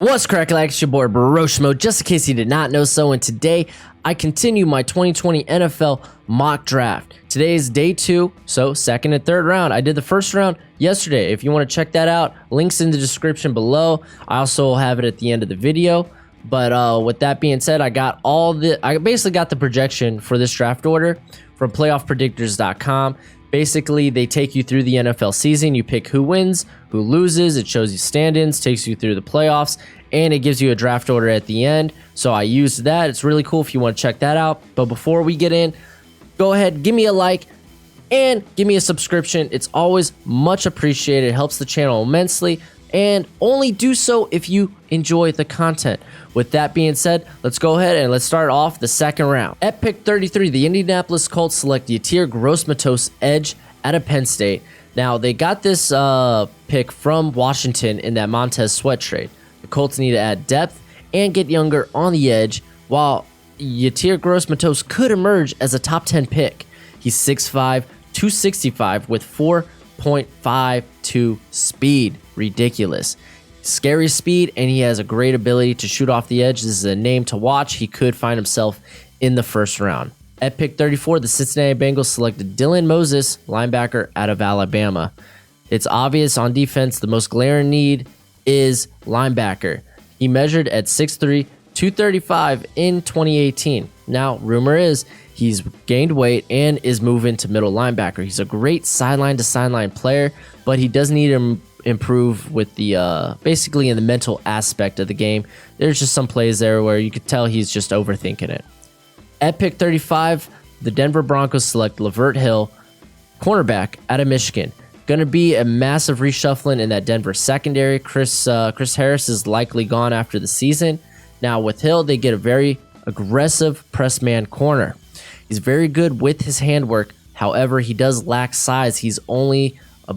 What's cracking, like? It's your boy Broshmo, just in case you did not know so, and today I continue my 2020 NFL mock draft. Today is day 2, so second and third round. I did the first round yesterday. If you want to check that out, links in the description below. I also have it at the end of the video. But with that being said, I basically got the projection for this draft order from playoffpredictors.com. Basically, they take you through the NFL season. You pick who wins, who loses. It shows you stand-ins, takes you through the playoffs, and it gives you a draft order at the end. So I used that. It's really cool if you want to check that out. But before we get in, go ahead, give me a like and give me a subscription. It's always much appreciated. It helps the channel immensely. And only do so if you enjoy the content. With that being said, let's go ahead and let's start off the second round. At pick 33, the Indianapolis Colts select Yetur Gross-Matos edge out of Penn State. Now, they got this pick from Washington in that Montez Sweat trade. The Colts need to add depth and get younger on the edge, while Yetur Gross-Matos could emerge as a top 10 pick. He's 6'5", 265 with 4.52 speed. Ridiculous. Scary speed, and he has a great ability to shoot off the edge. This is a name to watch. He could find himself in the first round. At pick 34, the Cincinnati Bengals selected Dylan Moses, linebacker out of Alabama. It's obvious on defense the most glaring need is linebacker. He measured at 6'3", 235 in 2018. Now, rumor is he's gained weight and is moving to middle linebacker. He's a great sideline-to-sideline player, but he does need to improve with the basically in the mental aspect of the game. There's just some plays there where you could tell he's just overthinking it. At pick 35, the Denver Broncos select Levert Hill, cornerback out of Michigan. Going to be a massive reshuffling in that Denver secondary. Chris Harris is likely gone after the season. Now with Hill, they get a very aggressive press man corner. He's very good with his handwork. However, he does lack size. He's only a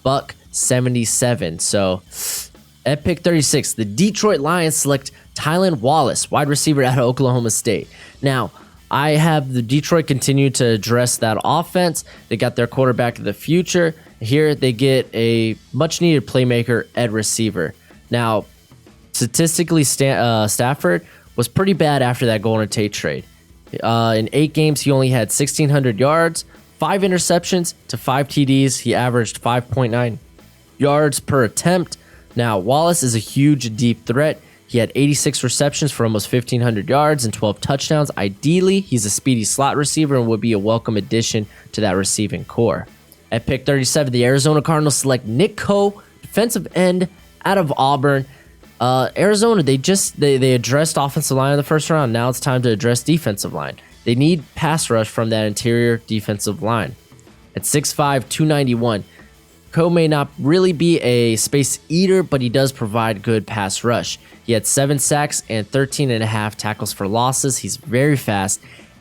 $177. So at pick 36, the Detroit Lions select Tylan Wallace, wide receiver out of Oklahoma State. Now, I have the Detroit continue to address that offense. They got their quarterback of the future. Here they get a much needed playmaker at receiver. Now, statistically, Stafford was pretty bad after that Golden Tate trade. In 8 games, he only had 1,600 yards, 5 interceptions to 5 TDs. He averaged 5.9 yards per attempt. Now, Wallace is a huge deep threat. He had 86 receptions for almost 1,500 yards and 12 touchdowns. Ideally, he's a speedy slot receiver and would be a welcome addition to that receiving core. At pick 37, the Arizona Cardinals select Nick Coe, defensive end out of Auburn. Arizona, they addressed offensive line in the first round. Now it's time to address defensive line. They need pass rush from that interior defensive line. At 6'5", 291, Coe may not really be a space eater, but he does provide good pass rush. He had 7 sacks and 13.5 tackles for losses. He's very fast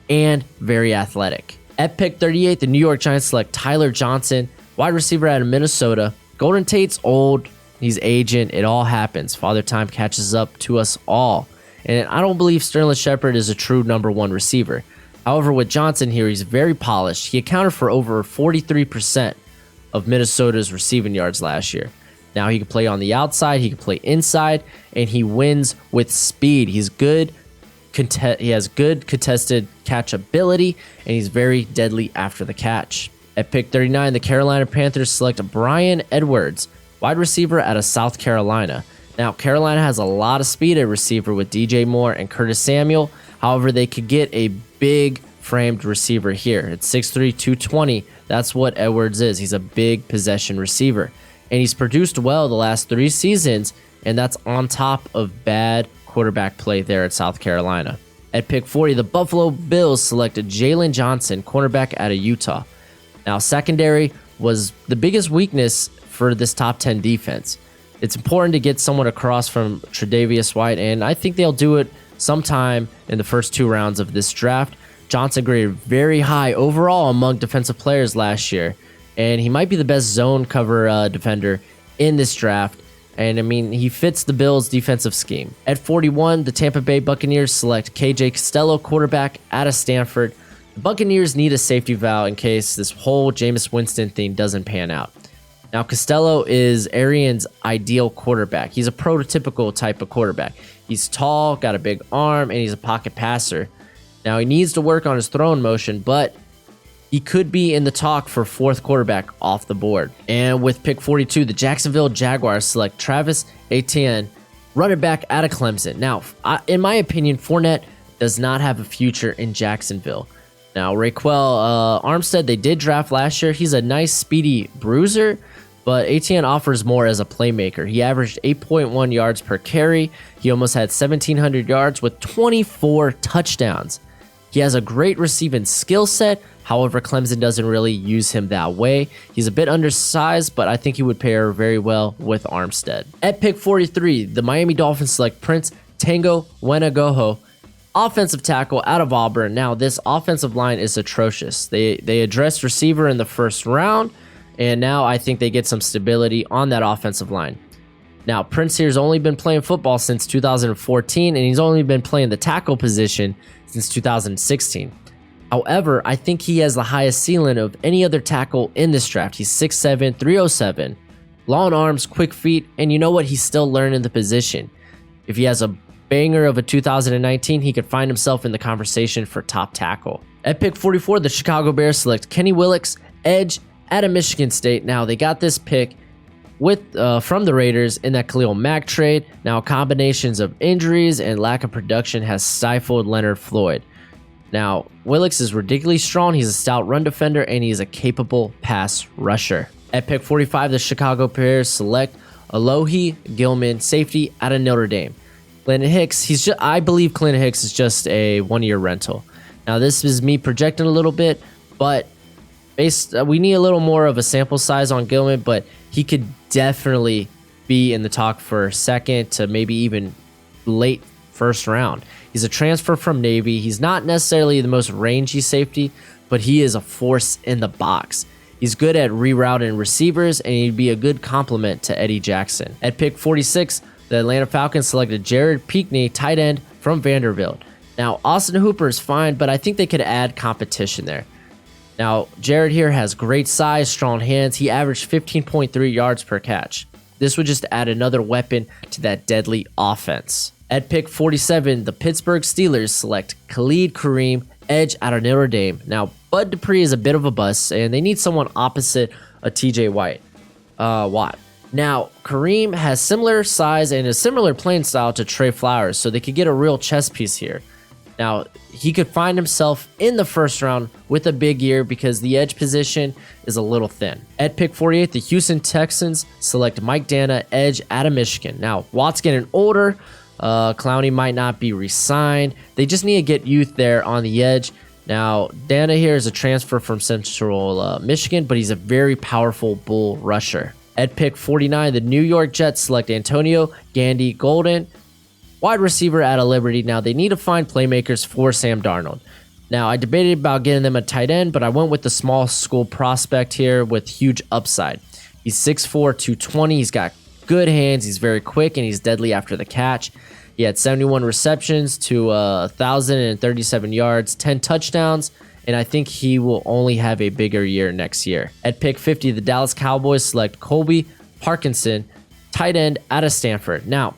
and very athletic. At pick 38, the New York Giants select Tyler Johnson, wide receiver out of Minnesota. Golden Tate's old. He's aging. It all happens. Father Time catches up to us all. And I don't believe Sterling Shepard is a true number 1 receiver. However, with Johnson here, he's very polished. He accounted for over 43% of Minnesota's receiving yards last year. Now he can play on the outside, he can play inside, and he wins with speed. He's good. He has good contested catch ability, and he's very deadly after the catch. At pick 39, the Carolina Panthers select Brian Edwards, wide receiver out of South Carolina. Now, Carolina has a lot of speed at receiver with DJ Moore and Curtis Samuel. However, they could get a big framed receiver here. At 6'3", 220, that's what Edwards is. He's a big possession receiver. And he's produced well the last 3 seasons, and that's on top of bad quarterback play there at South Carolina. At pick 40, the Buffalo Bills selected Jalen Johnson, cornerback out of Utah. Now, secondary was the biggest weakness for this top 10 defense. It's important to get someone across from Tre'Davious White, and I think they'll do it sometime in the first 2 rounds of this draft. Johnson graded very high overall among defensive players last year, and he might be the best zone cover defender in this draft. And I mean, he fits the Bills' defensive scheme. At 41, the Tampa Bay Buccaneers select KJ Costello, quarterback out of Stanford. The Buccaneers need a safety valve in case this whole Jameis Winston thing doesn't pan out. Now, Costello is Arian's ideal quarterback. He's a prototypical type of quarterback. He's tall, got a big arm, and he's a pocket passer. Now, he needs to work on his throwing motion, but he could be in the talk for 4th quarterback off the board. And with pick 42, the Jacksonville Jaguars select Travis Etienne, running back out of Clemson. Now, in my opinion, Fournette does not have a future in Jacksonville. Now, Raquel Armstead, they did draft last year. He's a nice, speedy bruiser, but Etienne offers more as a playmaker. He averaged 8.1 yards per carry. He almost had 1,700 yards with 24 touchdowns. He has a great receiving skill set. However, Clemson doesn't really use him that way. He's a bit undersized, but I think he would pair very well with Armstead. At pick 43, the Miami Dolphins select Prince Tango Wenagoho, offensive tackle out of Auburn. Now, this offensive line is atrocious. They addressed receiver in the first round, and now I think they get some stability on that offensive line. Now, Prince here's only been playing football since 2014, and he's only been playing the tackle position since 2016. However, I think he has the highest ceiling of any other tackle in this draft. He's 6'7", 307, long arms, quick feet, and you know what? He's still learning the position. If he has a banger of a 2019, he could find himself in the conversation for top tackle. At pick 44, the Chicago Bears select Kenny Willekes, edge out of Michigan State. Now, they got this pick from the Raiders in that Khalil Mack trade. Now, combinations of injuries and lack of production has stifled Leonard Floyd. Now, Willekes is ridiculously strong. He's a stout run defender, and he's a capable pass rusher. At pick 45, the Chicago Bears select Alohi Gilman, safety out of Notre Dame. Clinton Hicks, I believe Clinton Hicks is just a one-year rental. Now, this is me projecting a little bit, but we need a little more of a sample size on Gilman, but he could definitely be in the talk for 2nd to maybe even late 1st round. He's a transfer from Navy. He's not necessarily the most rangy safety, but he is a force in the box. He's good at rerouting receivers, and he'd be a good complement to Eddie Jackson. At pick 46, the Atlanta Falcons selected Jared Pinkney, tight end from Vanderbilt. Now, Austin Hooper is fine, but I think they could add competition there. Now, Jared here has great size, strong hands. He averaged 15.3 yards per catch. This would just add another weapon to that deadly offense. At pick 47, the Pittsburgh Steelers select Khalid Kareem, edge out of Notre Dame. Now, Bud Dupree is a bit of a bust, and they need someone opposite a TJ Watt. Now, Kareem has similar size and a similar playing style to Trey Flowers, so they could get a real chess piece here. Now, he could find himself in the 1st round with a big year because the edge position is a little thin. At pick 48, the Houston Texans select Mike Dana, edge out of Michigan. Now, Watt's getting older. Clowney might not be re-signed. They just need to get youth there on the edge. Now, Dana here is a transfer from Central Michigan, but he's a very powerful bull rusher. At pick 49, the New York Jets select Antonio Gandy Golden, wide receiver out of Liberty. Now, they need to find playmakers for Sam Darnold. Now, I debated about getting them a tight end, but I went with the small school prospect here with huge upside. He's 6'4", 220. He's got good hands. He's very quick, and he's deadly after the catch. He had 71 receptions to 1,037 yards, 10 touchdowns, and I think he will only have a bigger year next year. At pick 50, the Dallas Cowboys select Coby Parkinson, tight end out of Stanford. Now,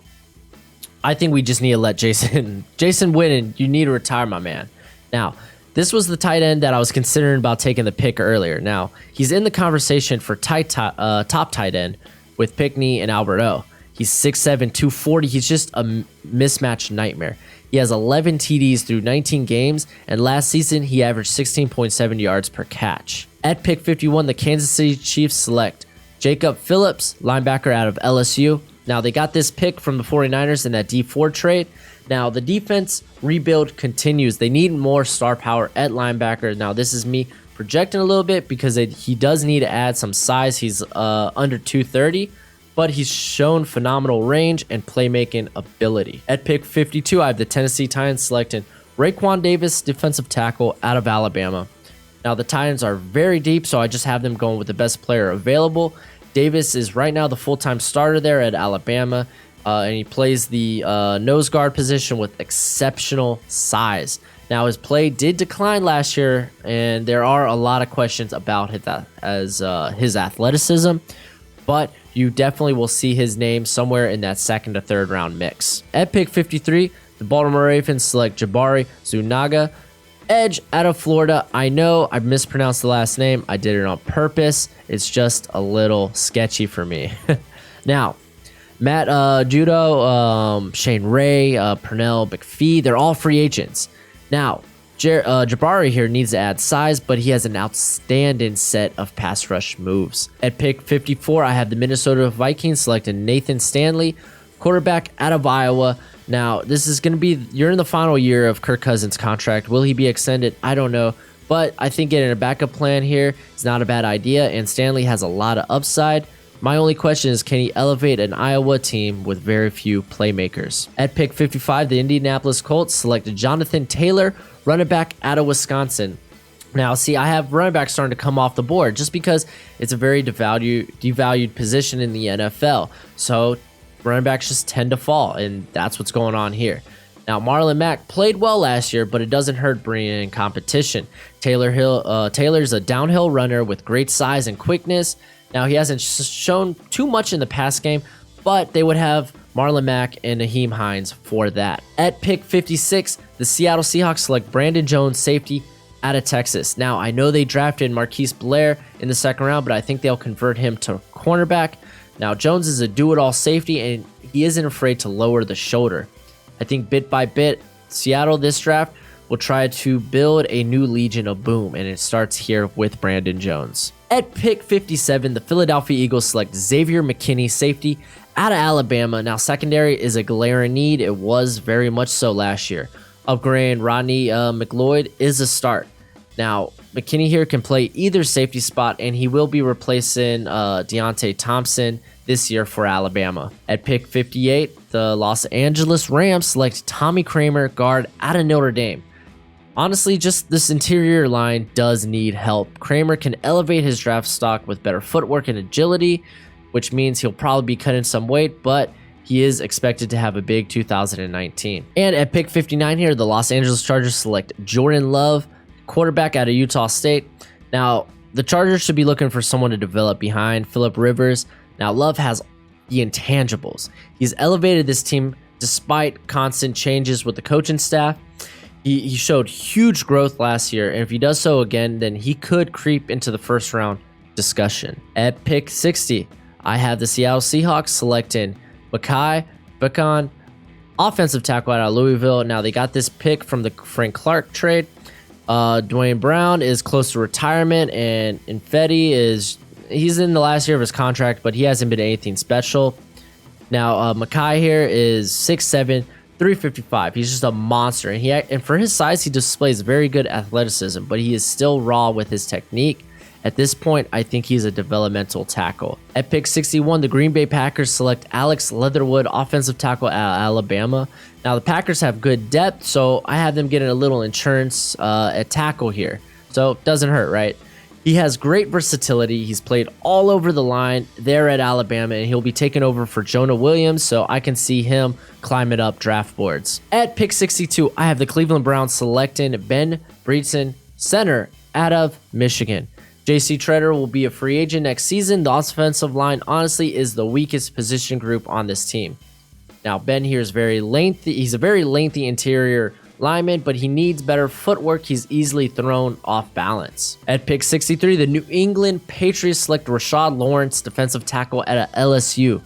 I think we just need to let Jason Witten, you need to retire, my man. Now, this was the tight end that I was considering about taking the pick earlier. Now, he's in the conversation for top tight end with Pinkney and Alberto. He's 6'7", 240. He's just a mismatch nightmare. He has 11 TDs through 19 games, and last season he averaged 16.7 yards per catch. At pick 51, the Kansas City Chiefs select Jacob Phillips, linebacker out of LSU. Now, they got this pick from the 49ers in that D4 trade. Now, the defense rebuild continues. They need more star power at linebacker. Now, this is me projecting a little bit because he does need to add some size. He's under 230. But he's shown phenomenal range and playmaking ability. At pick 52, I have the Tennessee Titans selecting Raekwon Davis, defensive tackle out of Alabama. Now, the Titans are very deep, so I just have them going with the best player available. Davis is right now the full-time starter there at Alabama, and he plays the nose guard position with exceptional size. Now, his play did decline last year, and there are a lot of questions about his athleticism. but you definitely will see his name somewhere in that second to third round mix. At pick 53, the Baltimore Ravens select Jabari Zuniga, edge out of Florida. I know I mispronounced the last name. I did it on purpose. It's just a little sketchy for me. Now, Matt Judo, Shane Ray, Pernell McPhee, they're all free agents. Now, Jabari here needs to add size, but he has an outstanding set of pass rush moves. At pick 54, I have the Minnesota Vikings selecting Nathan Stanley, quarterback out of Iowa. Now, this is going to be, you're in the final year of Kirk Cousins' contract. Will he be extended? I don't know. But I think getting a backup plan here is not a bad idea, and Stanley has a lot of upside. My only question is, can he elevate an Iowa team with very few playmakers? At pick 55, the Indianapolis Colts selected Jonathan Taylor, running back out of Wisconsin. Now, see, I have running back starting to come off the board just because it's a very devalued position in the NFL. So running backs just tend to fall, and that's what's going on here. Now, Marlon Mack played well last year, but it doesn't hurt bringing in competition. Taylor's a downhill runner with great size and quickness. Now, he hasn't shown too much in the pass game, but they would have Marlon Mack and Naheem Hines for that. At pick 56, the Seattle Seahawks select Brandon Jones, safety out of Texas. Now, I know they drafted Marquise Blair in the second round, but I think they'll convert him to cornerback. Now, Jones is a do-it-all safety, and he isn't afraid to lower the shoulder. I think bit by bit, Seattle this draft will try to build a new Legion of Boom, and it starts here with Brandon Jones. At pick 57, the Philadelphia Eagles select Xavier McKinney, safety out of Alabama. Now, secondary is a glaring need. It was very much so last year. Upgrading Rodney McLeod is a start. Now, McKinney here can play either safety spot, and he will be replacing Deontay Thompson this year for Alabama. At pick 58, the Los Angeles Rams select Tommy Kramer, guard out of Notre Dame. Honestly, just this interior line does need help. Kramer can elevate his draft stock with better footwork and agility, which means he'll probably be cutting some weight, but he is expected to have a big 2019. And at pick 59 here, the Los Angeles Chargers select Jordan Love, quarterback out of Utah State. Now, the Chargers should be looking for someone to develop behind Phillip Rivers. Now, Love has the intangibles. He's elevated this team despite constant changes with the coaching staff. He showed huge growth last year, and if he does so again, then he could creep into the first round discussion. At pick 60, I have the Seattle Seahawks selecting Mekhi Becton, offensive tackle out of Louisville. Now, they got this pick from the Frank Clark trade. Dwayne Brown is close to retirement, and Infetti he's in the last year of his contract, but he hasn't been anything special. Now, Mekhi here is 6'7", 355. He's just a monster, and for his size, he displays very good athleticism, but he is still raw with his technique. At this point, I think he's a developmental tackle. At pick 61, the Green Bay Packers select Alex Leatherwood, offensive tackle at Alabama. Now, the Packers have good depth, so I have them getting a little insurance at tackle here. So it doesn't hurt, right? He has great versatility. He's played all over the line there at Alabama, and he'll be taking over for Jonah Williams, so I can see him climbing up draft boards. At pick 62, I have the Cleveland Browns selecting Ben Breedson, center out of Michigan. J.C. Treader will be a free agent next season. The offensive line, honestly, is the weakest position group on this team. Now, Ben here is very lengthy. He's a very lengthy interior lineman, but he needs better footwork. He's easily thrown off balance. At pick 63, the New England Patriots select Rashad Lawrence, defensive tackle at LSU.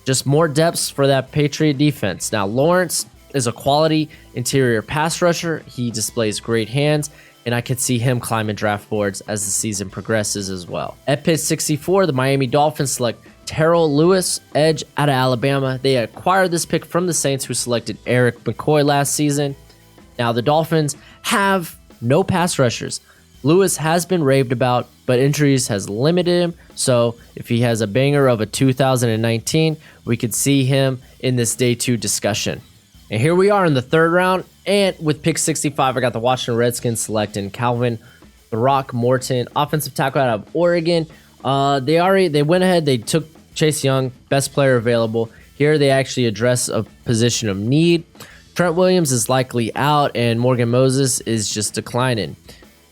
Just more depths for that Patriot defense. Now, Lawrence is a quality interior pass rusher. He displays great hands, and I could see him climbing draft boards as the season progresses as well. At pick 64, the Miami Dolphins select Terrell Lewis, edge out of Alabama. They acquired this pick from the Saints, who selected Eric McCoy last season. Now, the Dolphins have no pass rushers. Lewis has been raved about, but injuries has limited him. So if he has a banger of a 2019, we could see him in this day 2 discussion. And here we are in the third round. And with pick 65, I got the Washington Redskins selecting Calvin Throckmorton, offensive tackle out of Oregon. They went ahead. They took Chase Young, best player available. Here they actually address a position of need. Trent Williams is likely out, and Morgan Moses is just declining.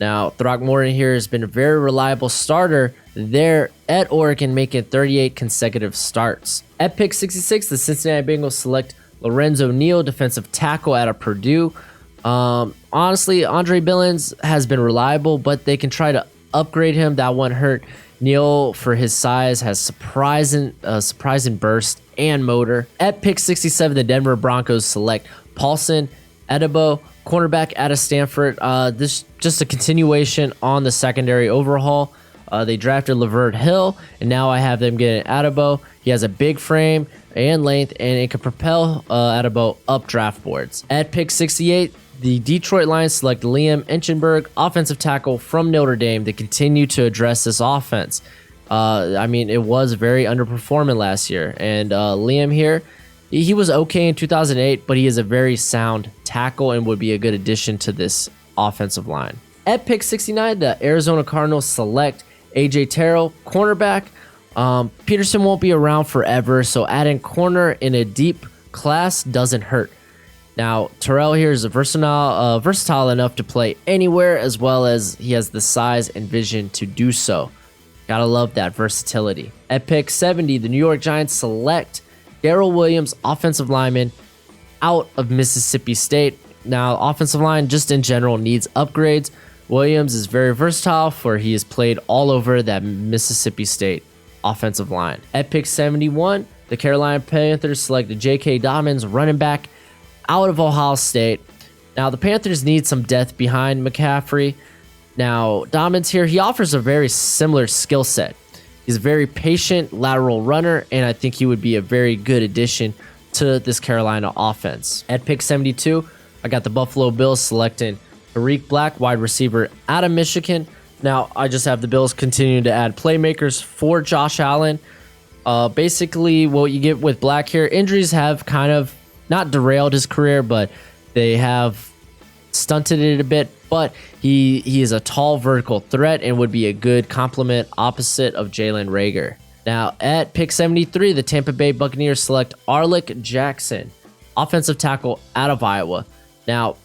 Now, Throckmorton here has been a very reliable starter there at Oregon, making 38 consecutive starts. At pick 66, the Cincinnati Bengals select Lorenzo Neal, defensive tackle out of Purdue. Honestly, Andre Billings has been reliable, but they can try to upgrade him. That won't hurt. Neal, for his size, has surprising burst and motor. At pick 67, the Denver Broncos select Paulson, Edebo, cornerback out of Stanford. This just a continuation on the secondary overhaul. They drafted Levert Hill, and now I have them getting Edebo. He has a big frame and length, and it can propel Edebo up draft boards. At pick 68, the Detroit Lions select Liam Enchenberg, offensive tackle from Notre Dame, to continue to address this offense. I mean, it was very underperforming last year, and Liam here, he was okay in 2008, but he is a very sound tackle and would be a good addition to this offensive line. At pick 69, the Arizona Cardinals select AJ Terrell, cornerback. Peterson won't be around forever, so adding corner in a deep class doesn't hurt. Now, Terrell here is versatile enough to play anywhere, as well as he has the size and vision to do so. Gotta love that versatility. At pick 70, the New York Giants select Darryl Williams, offensive lineman out of Mississippi State. Now, offensive line just in general needs upgrades. Williams is very versatile, for he has played all over that Mississippi State offensive line. At pick 71, the Carolina Panthers select J.K. Dobbins, running back out of Ohio State. Now, the Panthers need some depth behind McCaffrey. Now, Dobbins here, he offers a very similar skill set. He's a very patient lateral runner, and I think he would be a very good addition to this Carolina offense. At pick 72, I got the Buffalo Bills selecting Tariq Black, wide receiver out of Michigan. Now, I just have the Bills continuing to add playmakers for Josh Allen. Basically, what you get with Black here, injuries have kind of not derailed his career, but they have stunted it a bit. But he is a tall vertical threat and would be a good complement opposite of Jalen Reagor. Now, at pick 73, the Tampa Bay Buccaneers select Orlick Jackson, offensive tackle out of Iowa. Now,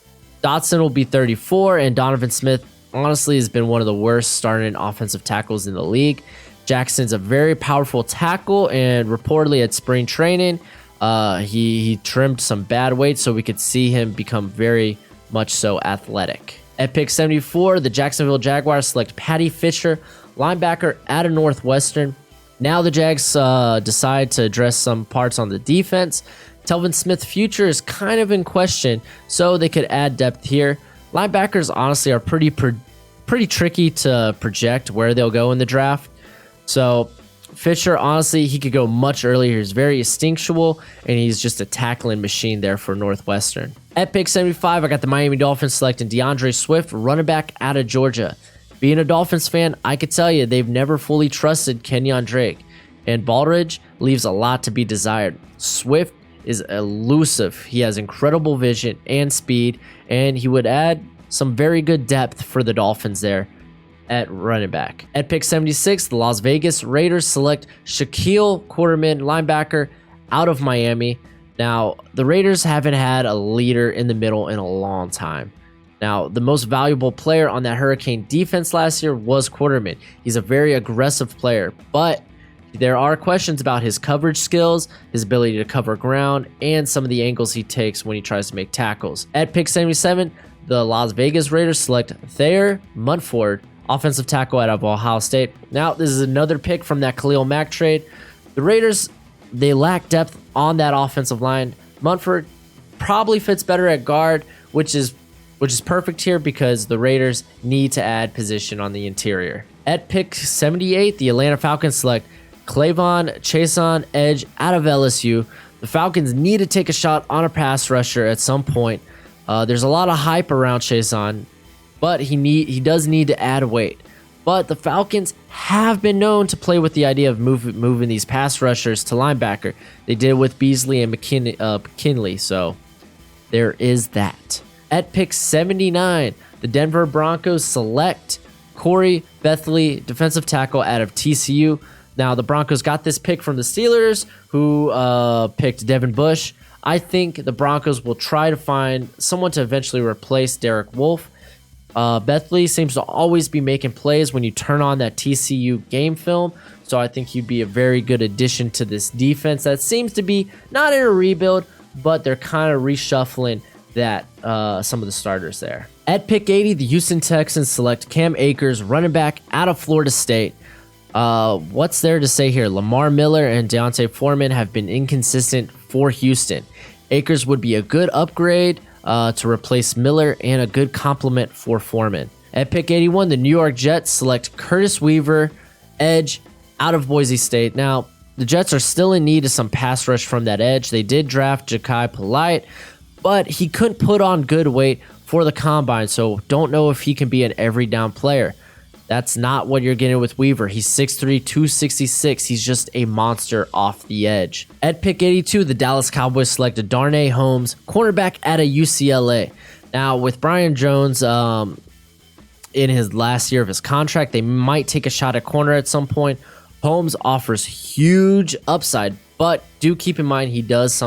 Dotson will be 34, and Donovan Smith honestly has been one of the worst starting offensive tackles in the league. Jackson's a very powerful tackle, and reportedly at spring training, he trimmed some bad weight so we could see him become very much so athletic. At pick 74, the Jacksonville Jaguars select Patty Fisher, linebacker out of Northwestern. Now the Jags decide to address some parts on the defense. Telvin Smith's future is kind of in question, so they could add depth here. Linebackers honestly are pretty tricky to project where they'll go in the draft. So Fisher, honestly, he could go much earlier. He's very instinctual, and he's just a tackling machine there for Northwestern. At pick 75, I got the Miami Dolphins selecting DeAndre Swift, running back out of Georgia. Being a Dolphins fan, I could tell you they've never fully trusted Kenyon Drake, and Baldridge leaves a lot to be desired. Swift is elusive. He has incredible vision and speed, and he would add some very good depth for the Dolphins there at running back. At pick 76, the Las Vegas Raiders select Shaquille Quarterman, linebacker out of Miami. Now, the Raiders haven't had a leader in the middle in a long time. Now, the most valuable player on that Hurricane defense last year was Quarterman. He's a very aggressive player, but there are questions about his coverage skills, his ability to cover ground, and some of the angles he takes when he tries to make tackles. At pick 77, the Las Vegas Raiders select Thayer Munford, offensive tackle out of Ohio State. Now, this is another pick from that Khalil Mack trade. The Raiders, they lack depth on that offensive line. Munford probably fits better at guard, which is perfect here because the Raiders need to add position on the interior. At pick 78, the Atlanta Falcons select Clavon Chason, edge out of LSU. The Falcons need to take a shot on a pass rusher at some point. There's a lot of hype around Chason, but he does need to add weight. But the Falcons have been known to play with the idea of moving these pass rushers to linebacker. They did it with Beasley and McKinley, so there is that. At pick 79, the Denver Broncos select Corey Bethley, defensive tackle out of TCU. Now, the Broncos got this pick from the Steelers, who picked Devin Bush. I think the Broncos will try to find someone to eventually replace Derek Wolfe. Bethley seems to always be making plays when you turn on that TCU game film. So I think he'd be a very good addition to this defense that seems to be not in a rebuild, but they're kind of reshuffling that some of the starters there. At pick 80, the Houston Texans select Cam Akers, running back out of Florida State. What's there to say here? Lamar Miller and Deontay Foreman have been inconsistent for Houston. Akers would be a good upgrade to replace Miller and a good complement for Foreman. At pick 81, the New York Jets select Curtis Weaver, edge, out of Boise State. Now, the Jets are still in need of some pass rush from that edge. They did draft Ja'Kai Polite, but he couldn't put on good weight for the combine, so don't know if he can be an every down player. That's not what you're getting with Weaver. He's 6'3", 266. He's just a monster off the edge. At pick 82, the Dallas Cowboys selected Darnay Holmes, cornerback out of UCLA. Now, with Brian Jones in his last year of his contract, they might take a shot at corner at some point. Holmes offers huge upside, but do keep in mind he does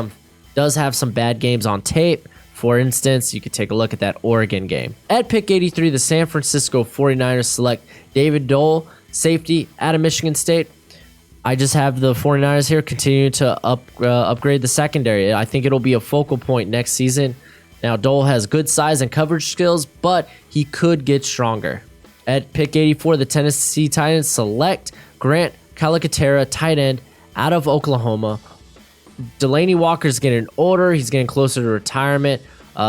have some bad games on tape. For instance, you could take a look at that Oregon game. At pick 83, the San Francisco 49ers select David Dole, safety out of Michigan State. I just have the 49ers here continue to upgrade the secondary. I think it'll be a focal point next season. Now, Dole has good size and coverage skills, but he could get stronger. At pick 84, the Tennessee Titans select Grant Calcaterra, tight end out of Oklahoma. Delaney Walker's getting older. He's getting closer to retirement.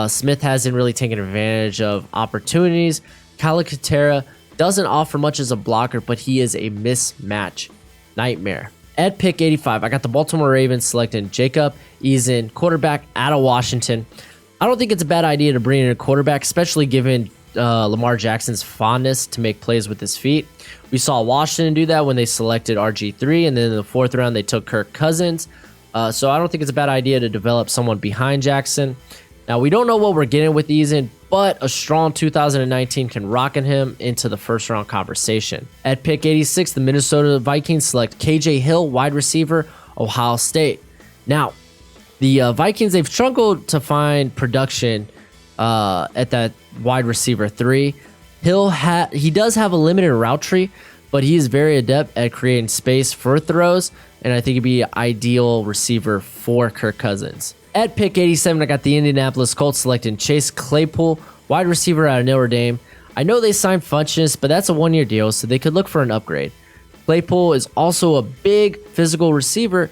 Smith hasn't really taken advantage of opportunities. Calcaterra doesn't offer much as a blocker, but he is a mismatch nightmare. At pick 85, I got the Baltimore Ravens selecting Jacob Eason, quarterback out of Washington. I don't think it's a bad idea to bring in a quarterback, especially given Lamar Jackson's fondness to make plays with his feet. We saw Washington do that when they selected RG3, and then in the fourth round, they took Kirk Cousins. So I don't think it's a bad idea to develop someone behind Jackson. Now, we don't know what we're getting with Eason, but a strong 2019 can rocket him into the first-round conversation. At pick 86, the Minnesota Vikings select KJ Hill, wide receiver, Ohio State. Now, the Vikings, they've struggled to find production at that wide receiver 3. He does have a limited route tree, but he is very adept at creating space for throws, and I think he'd be an ideal receiver for Kirk Cousins. At pick 87, I got the Indianapolis Colts selecting Chase Claypool, wide receiver out of Notre Dame. I know they signed Funchess, but that's a one-year deal, so they could look for an upgrade. Claypool is also a big physical receiver,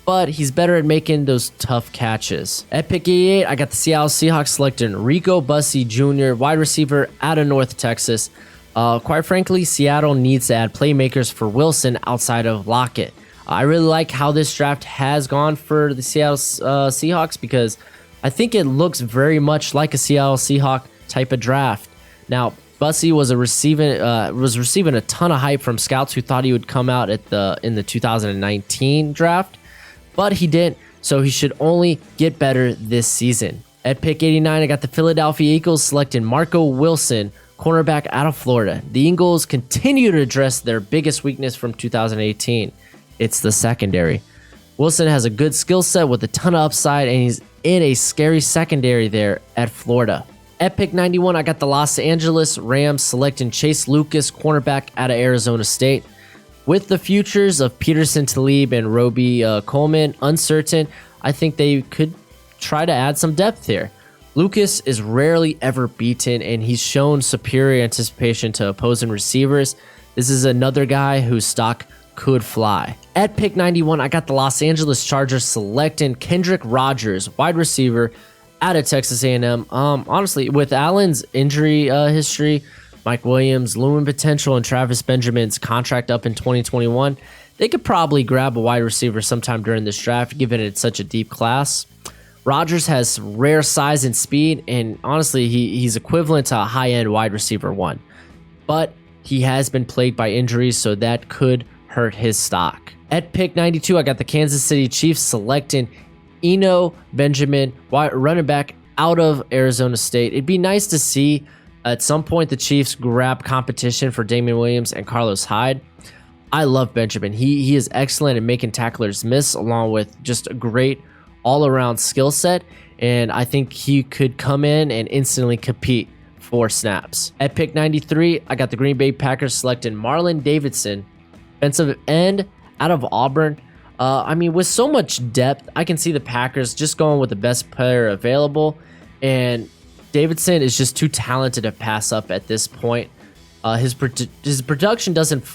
but he's better at making those tough catches. At pick 88, I got the Seattle Seahawks selecting Rico Bussey Jr., wide receiver out of North Texas. Quite frankly, Seattle needs to add playmakers for Wilson outside of Lockett. I really like how this draft has gone for the Seattle Seahawks because I think it looks very much like a Seattle Seahawk type of draft. Now, Bussey was receiving a ton of hype from scouts who thought he would come out in the 2019 draft, but he didn't, so he should only get better this season. At pick 89, I got the Philadelphia Eagles selecting Marco Wilson, cornerback out of Florida. The Eagles continue to address their biggest weakness from 2018. It's the secondary. Wilson has a good skill set with a ton of upside, and he's in a scary secondary there at Florida. At pick 91, I got the Los Angeles Rams selecting Chase Lucas, cornerback out of Arizona State. With the futures of Peterson Talib and Roby Coleman uncertain, I think they could try to add some depth here. Lucas is rarely ever beaten, and he's shown superior anticipation to opposing receivers. This is another guy whose stock could fly. At pick 91, I got the Los Angeles Chargers selecting Kendrick Rodgers, wide receiver out of Texas A&M. Honestly, with Allen's injury history, Mike Williams, Lewin potential, and Travis Benjamin's contract up in 2021, they could probably grab a wide receiver sometime during this draft, given it's such a deep class. Rodgers has rare size and speed, and honestly, he's equivalent to a high-end wide receiver 1. But he has been plagued by injuries, so that could hurt his stock. At pick 92, I got the Kansas City Chiefs selecting Eno Benjamin, running back out of Arizona State. It'd be nice to see at some point the Chiefs grab competition for Damian Williams and Carlos Hyde. I love Benjamin. He is excellent at making tacklers miss, along with just a great all-around skill set, and I think he could come in and instantly compete 4 snaps. At pick 93, I got the Green Bay Packers selecting Marlon Davidson, defensive end out of Auburn. I mean, with so much depth, I can see the Packers just going with the best player available, and Davidson is just too talented to pass up at this point. His production doesn't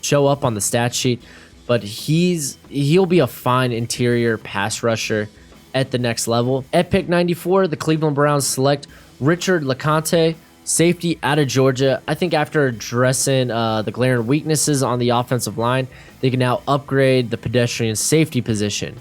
show up on the stat sheet, but he'll be a fine interior pass rusher at the next level. At pick 94, the Cleveland Browns select Richard Laconte, safety out of Georgia. I think after addressing the glaring weaknesses on the offensive line, they can now upgrade the pedestrian safety position.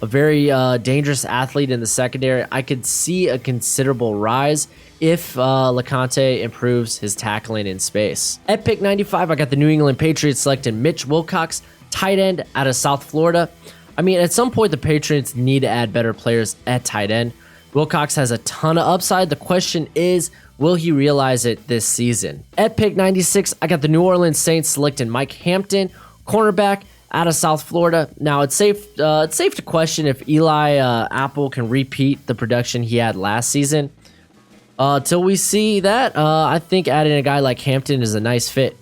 A very dangerous athlete in the secondary. I could see a considerable rise if Laconte improves his tackling in space. At pick 95, I got the New England Patriots selecting Mitch Wilcox, tight end out of South Florida. I mean, at some point, the Patriots need to add better players at tight end. Wilcox has a ton of upside. The question is, will he realize it this season? At pick 96, I got the New Orleans Saints selecting Mike Hampton, cornerback out of South Florida. Now, it's safe to question if Eli Apple can repeat the production he had last season. Till we see that, I think adding a guy like Hampton is a nice fit.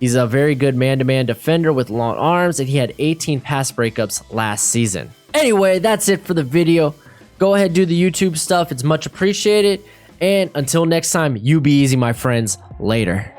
He's a very good man-to-man defender with long arms, and he had 18 pass breakups last season. Anyway, that's it for the video. Go ahead, do the YouTube stuff. It's much appreciated. And until next time, you be easy, my friends. Later.